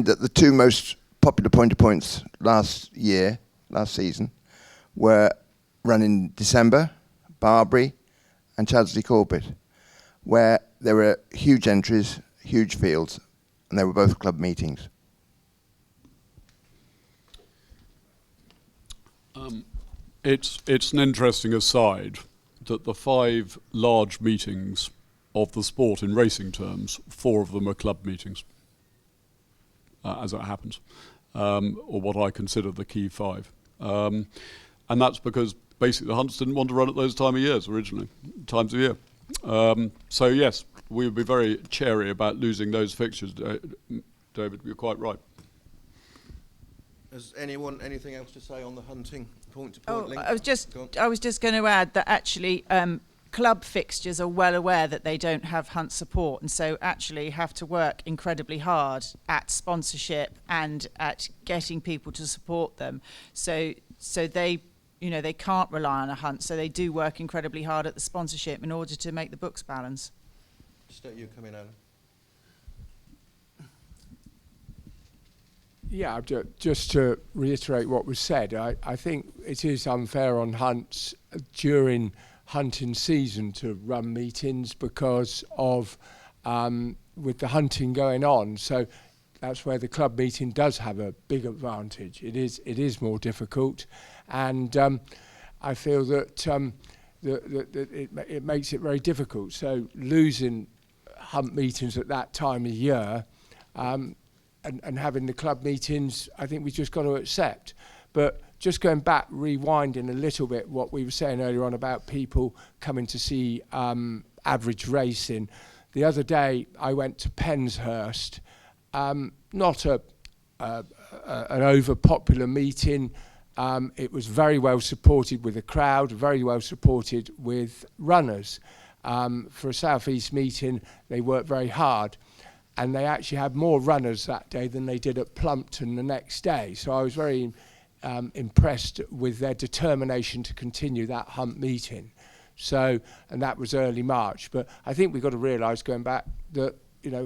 that the two most popular points last season, were run in December, Barbary and Chaddesley Corbett, where there were huge entries, huge fields, and they were both club meetings. It's an interesting aside that the 5 large meetings of the sport in racing terms, 4 of them are club meetings, as it happens, or what I consider the key 5. And that's because basically the hunts didn't want to run at those times of year. So yes, we would be very chary about losing those fixtures, David, you're quite right. Has anyone anything else to say on the hunting point-to-point link? I was just going to add that actually club fixtures are well aware that they don't have hunt support, and so actually have to work incredibly hard at sponsorship and at getting people to support them. So they, they can't rely on a hunt, so they do work incredibly hard at the sponsorship in order to make the books balance. Just let you come in, Alan. Yeah, just to reiterate what was said, I think it is unfair on hunts during hunting season to run meetings because of with the hunting going on. So that's where the club meeting does have a big advantage. It is more difficult, and I feel that it makes it very difficult. So losing hunt meetings at that time of year. And having the club meetings, I think we've just got to accept. But just going back, rewinding a little bit, what we were saying earlier on about people coming to see average racing. The other day, I went to Penshurst, not an over-popular meeting. It was very well supported with a crowd, very well supported with runners. For a South East meeting, they worked very hard. And they actually had more runners that day than they did at Plumpton the next day. So I was very impressed with their determination to continue that hunt meeting. So, and that was early March. But I think we've got to realise, going back, that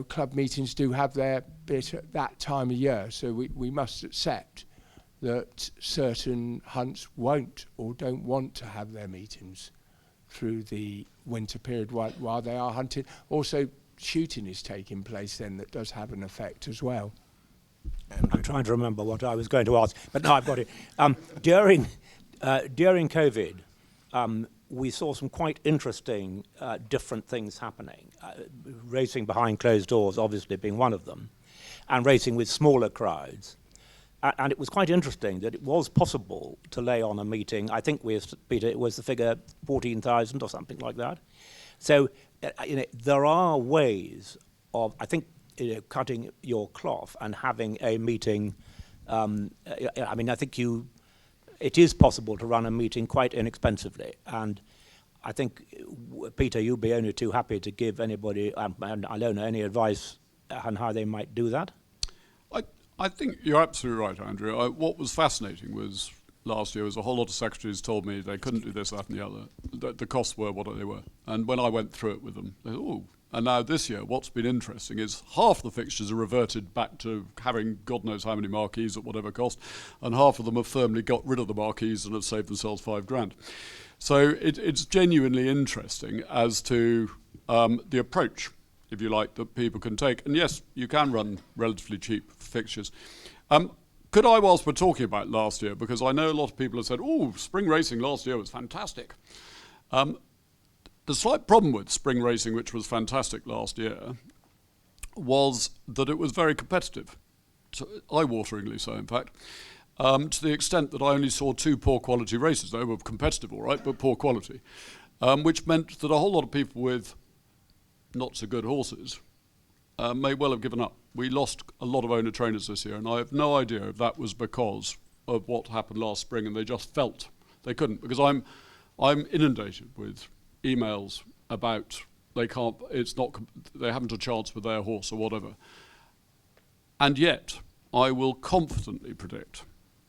club meetings do have their bit at that time of year. So we must accept that certain hunts won't or don't want to have their meetings through the winter period while they are hunting. Also, shooting is taking place then that does have an effect as well. I'm trying to remember what I was going to ask, but now I've got it. During COVID, we saw some quite interesting different things happening. Racing behind closed doors obviously being one of them, and racing with smaller crowds. And it was quite interesting that it was possible to lay on a meeting. I think, Peter, it was the figure 14,000 or something like that. So there are ways of, I think, cutting your cloth and having a meeting. I think it is possible to run a meeting quite inexpensively. And I think, Peter, you'd be only too happy to give anybody, and I don't know, any advice on how they might do that? I think you're absolutely right, Andrew. What was fascinating was last year was a whole lot of secretaries told me they couldn't do this, that and the other. The costs were what they were. And when I went through it with them, they thought, oh. And now this year, what's been interesting is half the fixtures are reverted back to having God knows how many marquees at whatever cost, and half of them have firmly got rid of the marquees and have saved themselves $5,000. So it's genuinely interesting as to the approach, if you like, that people can take. And yes, you can run relatively cheap fixtures. Could I, whilst we're talking about last year, because I know a lot of people have said, oh, spring racing last year was fantastic. The slight problem with spring racing, which was fantastic last year, was that it was very competitive, eye-wateringly so, in fact, to the extent that I only saw 2 poor quality races. They were competitive, all right, but poor quality, which meant that a whole lot of people with not so good horses may well have given up. We lost a lot of owner trainers this year, and I have no idea if that was because of what happened last spring and they just felt they couldn't, because I'm inundated with emails about they haven't a chance with their horse or whatever. And yet, I will confidently predict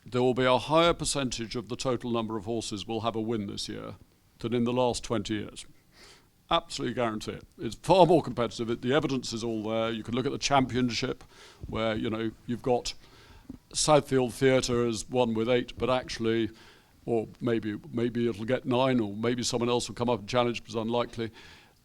there will be a higher percentage of the total number of horses will have a win this year than in the last 20 years. Absolutely guarantee it. It's far more competitive. The evidence is all there. You can look at the championship, where you've got Southfield Theatre as one with 8, but actually, or maybe it'll get 9, or maybe someone else will come up and challenge, but it's unlikely.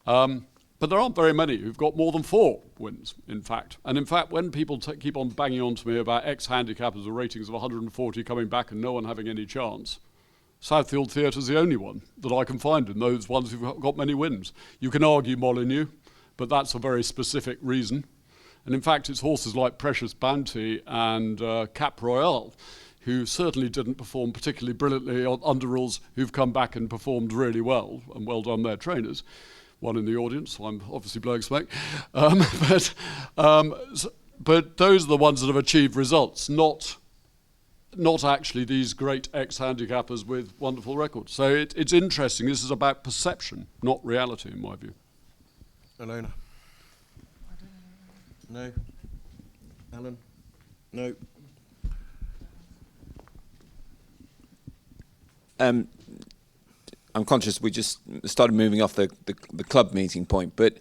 But there aren't very many who've got more than 4 wins, in fact. And in fact, when people keep on banging on to me about ex-handicappers with ratings of 140 coming back and no one having any chance, Southfield Theatre's the only one that I can find in those ones who've got many wins. You can argue Molyneux, but that's a very specific reason. And in fact, it's horses like Precious Bounty and Cap Royale, who certainly didn't perform particularly brilliantly on under rules, who've come back and performed really well, and well done their trainers. One in the audience, so I'm obviously blowing smoke. But those are the ones that have achieved results, not actually these great ex-handicappers with wonderful records. So it's interesting. This is about perception, not reality, in my view. Alona? No? Alan? No? I'm conscious we just started moving off the club meeting point, but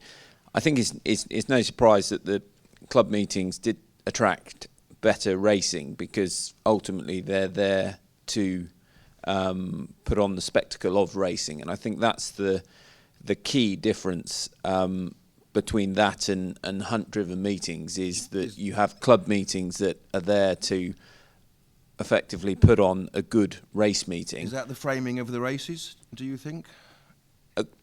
I think it's no surprise that the club meetings did attract better racing, because ultimately they're there to put on the spectacle of racing, and I think that's the key difference between that and hunt-driven meetings, is that you have club meetings that are there to effectively put on a good race meeting. Is that the framing of the races, do you think?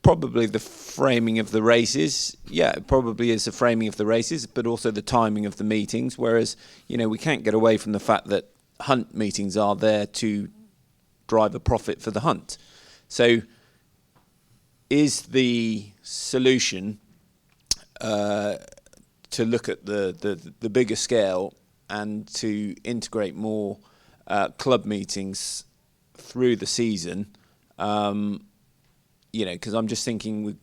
Probably the framing of the races. Yeah, it probably is the framing of the races, but also the timing of the meetings. Whereas, we can't get away from the fact that hunt meetings are there to drive a profit for the hunt. So is the solution to look at the bigger scale and to integrate more club meetings through the season? Because I'm just thinking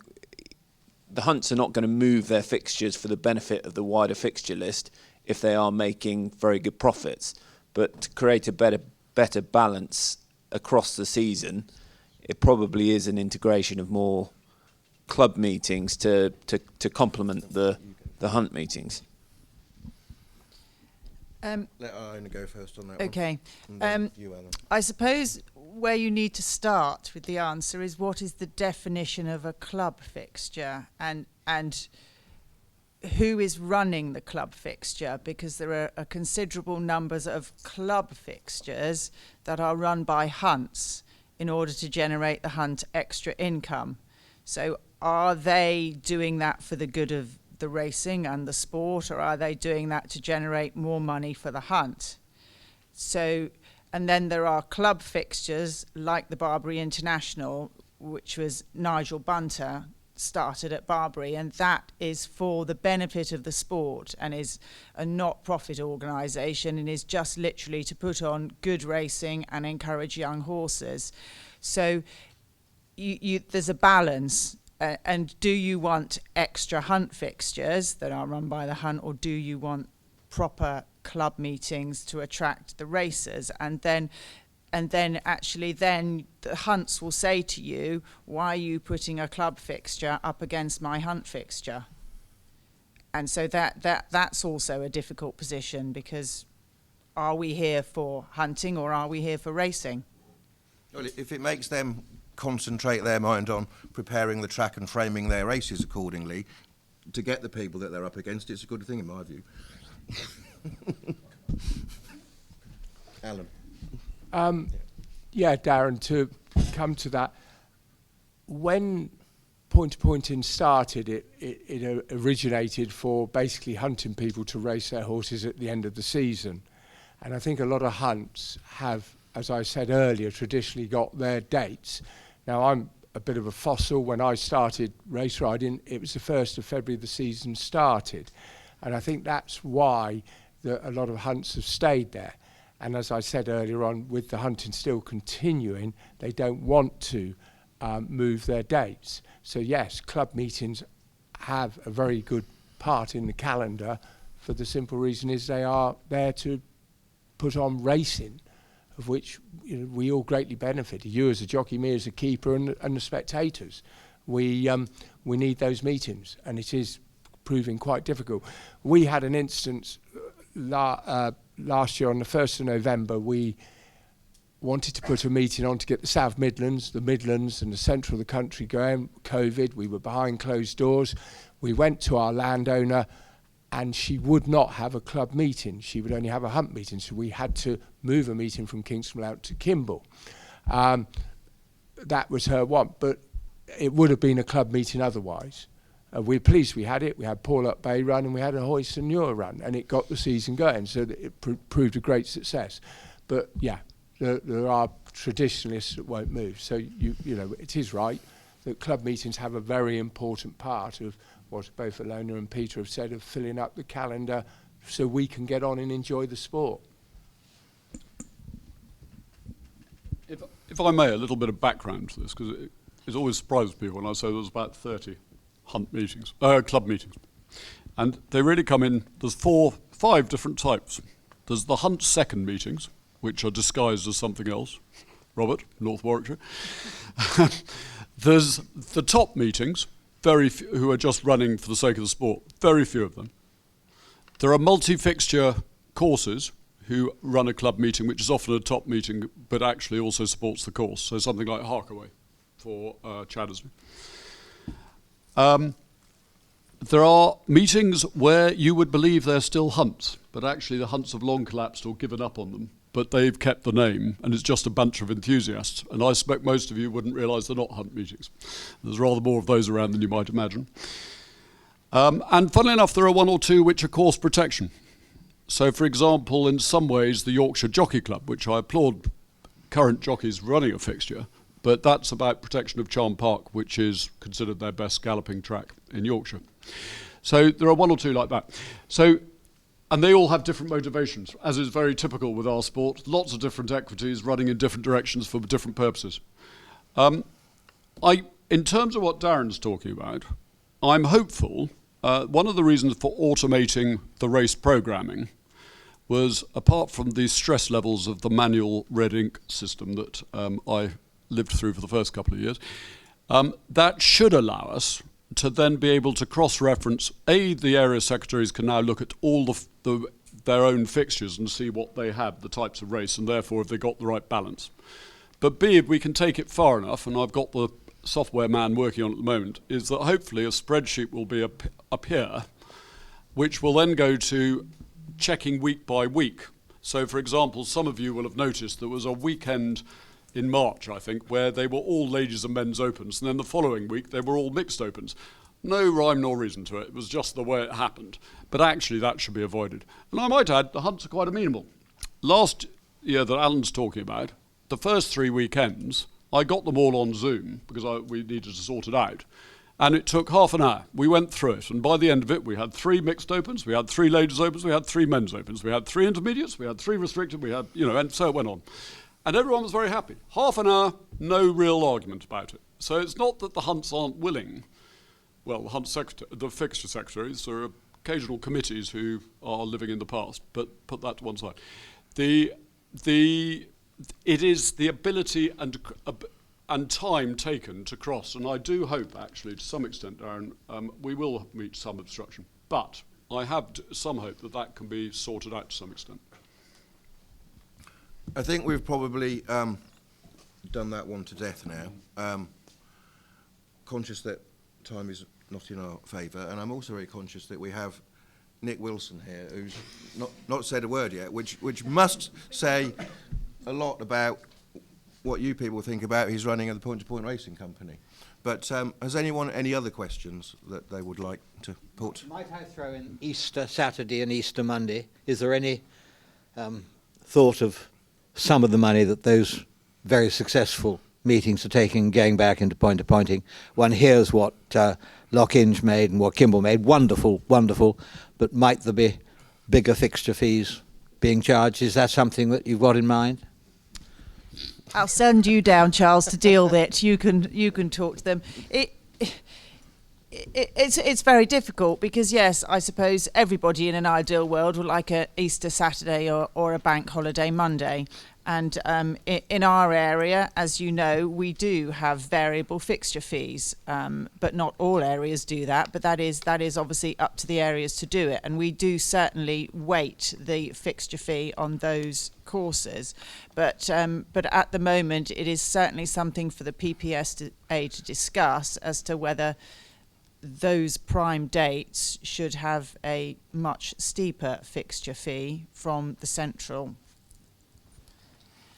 the hunts are not going to move their fixtures for the benefit of the wider fixture list if they are making very good profits. But to create a better balance across the season, it probably is an integration of more club meetings to complement the hunt meetings. Let Iona go first on that one. Okay. And then you, Alan. I suppose where you need to start with the answer is, what is the definition of a club fixture, and who is running the club fixture? Because there are considerable numbers of club fixtures that are run by hunts in order to generate the hunt extra income. So are they doing that for the good of the racing and the sport, or are they doing that to generate more money for the hunt? So, and then there are club fixtures like the Barbary International, which was Nigel Bunter started at Barbary, and that is for the benefit of the sport and is a not-profit organisation, and is just literally to put on good racing and encourage young horses. So there's a balance. And do you want extra hunt fixtures that are run by the hunt, or do you want proper club meetings to attract the racers? And then actually the hunts will say to you, why are you putting a club fixture up against my hunt fixture? And so that's also a difficult position, because are we here for hunting or are we here for racing? Well, if it makes them concentrate their mind on preparing the track and framing their races accordingly to get the people that they're up against, it's a good thing in my view. Alan. Yeah, Darren, to come to that, when point-to-pointing started, it originated for basically hunting people to race their horses at the end of the season. And I think a lot of hunts have, as I said earlier, traditionally got their dates. Now, I'm a bit of a fossil. When I started race riding, it was the 1st of February the season started. And I think that's why a lot of hunts have stayed there. And as I said earlier on, with the hunting still continuing, they don't want to move their dates. So yes, club meetings have a very good part in the calendar, for the simple reason is they are there to put on racing, of which we all greatly benefit. You as a jockey, me as a keeper, and the spectators. We we need those meetings, and it is proving quite difficult. We had an instance last year on the 1st of November. We wanted to put a meeting on to get the South Midlands, the Midlands and the central of the country going. COVID, we were behind closed doors. We went to our landowner and she would not have a club meeting. She would only have a hunt meeting. So we had to move a meeting from Kingston out to Kimble. That was her want, but it would have been a club meeting otherwise. We're pleased we had it. We had Paul Up Bay run and we had a Hoist and Muir run, and it got the season going, so that it proved a great success. But yeah, there are traditionalists that won't move. So you know, it is right that club meetings have a very important part of what both Alona and Peter have said, of filling up the calendar so we can get on and enjoy the sport. If I may, a little bit of background to this, because it always surprises people when I say there's about 30 hunt meetings, club meetings. And they really come in, there's 5 different types. There's the hunt second meetings, which are disguised as something else. Robert, North Warwickshire. There's the top meetings, very few, who are just running for the sake of the sport, very few of them. There are multi-fixture courses who run a club meeting, which is often a top meeting, but actually also supports the course. So something like Harkaway for Chaddesley. There are meetings where you would believe they're still hunts, but actually the hunts have long collapsed or given up on them, but they've kept the name, and it's just a bunch of enthusiasts. And I suspect most of you wouldn't realise they're not hunt meetings. There's rather more of those around than you might imagine. And funnily enough, there are 1 or 2 which are course protection. So, for example, in some ways, the Yorkshire Jockey Club, which I applaud current jockeys running a fixture, but that's about protection of Charm Park, which is considered their best galloping track in Yorkshire. So there are 1 or 2 like that. So, and they all have different motivations, as is very typical with our sport. Lots of different equities running in different directions for different purposes. In terms of what Darren's talking about, I'm hopeful. One of the reasons for automating the race programming was, apart from the stress levels of the manual red ink system that I lived through for the first couple of years, that should allow us to then be able to cross-reference. The area secretaries can now look at all their own fixtures and see what they have, the types of race, and therefore if they got the right balance. But B, if we can take it far enough, and I've got the software man working on it at the moment, is that hopefully a spreadsheet will be up here, which will then go to checking week by week. So, for example, some of you will have noticed there was a weekend in March, I think, where they were all ladies and men's opens, and then the following week they were all mixed opens. No rhyme nor reason to it. It was just the way it happened. But actually that should be avoided. And I might add, the hunts are quite amenable. Last year that Alan's talking about, the first 3 weekends, I got them all on Zoom because we needed to sort it out. And it took half an hour. We went through it, and by the end of it, we had 3 mixed opens, we had 3 ladies opens, we had 3 men's opens, we had 3 intermediates, we had 3 restricted, we had, and so it went on. And everyone was very happy. Half an hour, no real argument about it. So it's not that the hunts aren't willing. Well, the fixture secretaries, there are occasional committees who are living in the past, but put that to one side. It is the ability and time taken to cross, and I do hope, actually, to some extent, Darren, we will meet some obstruction. But I have some hope that can be sorted out to some extent. I think we've probably done that one to death now. Conscious that time is not in our favour, and I'm also very conscious that we have Nick Wilson here, who's not said a word yet, which must say a lot about what you people think about his running of the point-to-point racing company. But has anyone any other questions that they would like to put? Might I throw in Easter Saturday and Easter Monday? Is there any thought of some of the money that those very successful meetings are taking, going back into point-to-pointing? One hears what Lockinge made and what Kimble made. Wonderful, wonderful. But might there be bigger fixture fees being charged? Is that something that you've got in mind? I'll send you down, Charles, to deal with it. You can talk to them. It's very difficult because, yes, I suppose everybody in an ideal world would like a Easter Saturday or a bank holiday Monday. And in our area, as you know, we do have variable fixture fees, but not all areas do that. But that is obviously up to the areas to do it, and we do certainly weight the fixture fee on those courses. But at the moment, it is certainly something for the PPSA to discuss as to whether those prime dates should have a much steeper fixture fee from the central.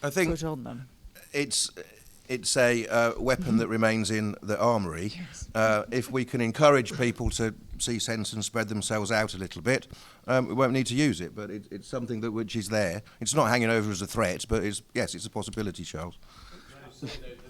I think put on them. it's a weapon that remains in the armoury. If we can encourage people to see sense and spread themselves out a little bit, we won't need to use it. But it's something which is there. It's not hanging over as a threat, but it's a possibility, Charles. Can I just say, though,